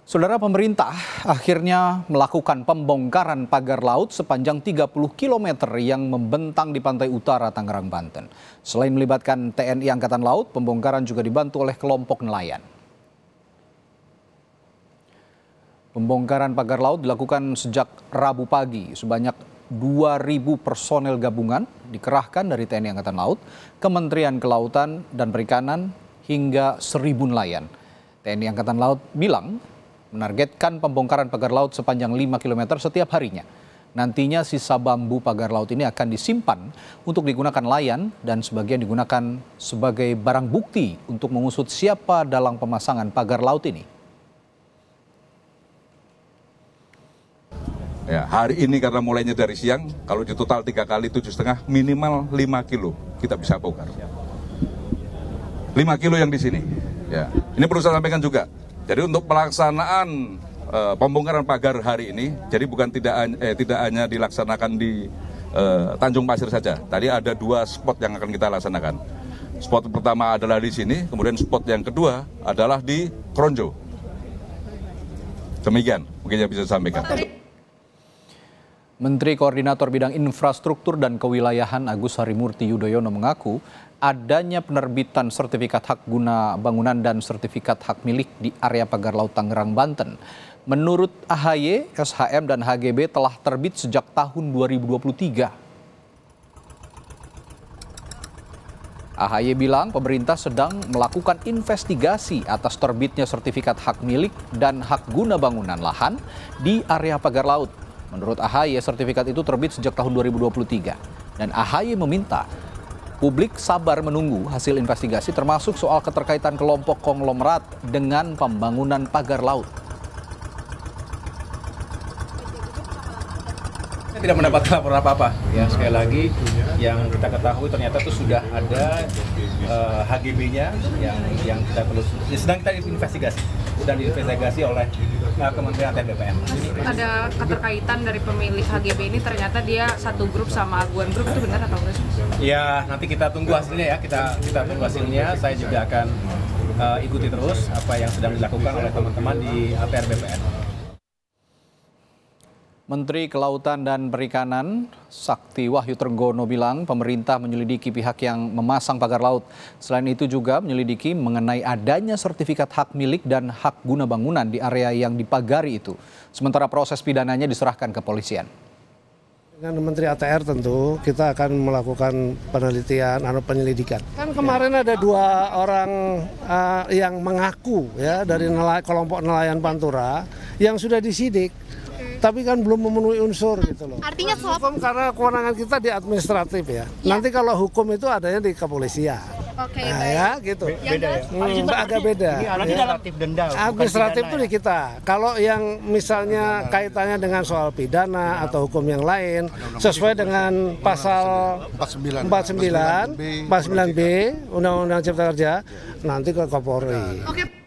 Saudara, pemerintah akhirnya melakukan pembongkaran pagar laut sepanjang 30 km yang membentang di pantai utara Tangerang, Banten. Selain melibatkan TNI Angkatan Laut, pembongkaran juga dibantu oleh kelompok nelayan. Pembongkaran pagar laut dilakukan sejak Rabu pagi. Sebanyak 2.000 personel gabungan dikerahkan dari TNI Angkatan Laut, Kementerian Kelautan dan Perikanan hingga 1.000 nelayan. TNI Angkatan Laut bilang menargetkan pembongkaran pagar laut sepanjang 5 km setiap harinya. Nantinya sisa bambu pagar laut ini akan disimpan untuk digunakan nelayan dan sebagian digunakan sebagai barang bukti untuk mengusut siapa dalam pemasangan pagar laut ini. Ya, hari ini karena mulainya dari siang, kalau di total 3 kali 7,5 minimal 5 kilo kita bisa bongkar. 5 kilo yang di sini. Ya, ini perlu saya sampaikan juga. Jadi untuk pelaksanaan pembongkaran pagar hari ini, jadi bukan tidak hanya dilaksanakan di Tanjung Pasir saja. Tadi ada 2 spot yang akan kita laksanakan. Spot pertama adalah di sini, kemudian spot yang kedua adalah di Kronjo. Demikian, mungkin yang bisa saya sampaikan. Menteri Koordinator Bidang Infrastruktur dan Kewilayahan Agus Harimurti Yudhoyono mengaku adanya penerbitan sertifikat hak guna bangunan dan sertifikat hak milik di area pagar laut Tangerang, Banten. Menurut AHY, SHM dan HGB telah terbit sejak tahun 2023. AHY bilang pemerintah sedang melakukan investigasi atas terbitnya sertifikat hak milik dan hak guna bangunan lahan di area pagar laut. Menurut AHY, sertifikat itu terbit sejak tahun 2023. Dan AHY meminta publik sabar menunggu hasil investigasi termasuk soal keterkaitan kelompok konglomerat dengan pembangunan pagar laut. Saya tidak mendapat laporan apa-apa. Ya, sekali lagi yang kita ketahui ternyata itu sudah ada HGB-nya yang kita terus sedang kita investigasi. Sedang diinvestigasi oleh Kementerian ATR BPN. Ada keterkaitan dari pemilik HGB ini, ternyata dia satu grup sama Aguan Group, itu benar atau enggak sih? Ya, nanti kita tunggu hasilnya ya, kita tunggu hasilnya. Saya juga akan ikuti terus apa yang sedang dilakukan oleh teman-teman di ATR BPN. Menteri Kelautan dan Perikanan Sakti Wahyu Trenggono bilang pemerintah menyelidiki pihak yang memasang pagar laut. Selain itu juga menyelidiki mengenai adanya sertifikat hak milik dan hak guna bangunan di area yang dipagari itu. Sementara proses pidananya diserahkan ke polisian. Dengan Menteri ATR tentu kita akan melakukan penelitian atau penyelidikan. Kan kemarin ada 2 orang yang mengaku ya dari kelompok nelayan Pantura yang sudah disidik. Tapi kan belum memenuhi unsur gitu loh. Artinya hukum karena kewenangan kita di administratif ya. Nanti kalau hukum itu adanya di kepolisian. Oke, nah, baik. ya gitu. Beda ya? Agak beda. Administratif denda. Administratif itu di kita. Kalau yang misalnya kaitannya dengan soal pidana atau hukum yang lain sesuai dengan pasal 49B Undang-Undang Cipta Kerja nanti ke Kapolri. Oke.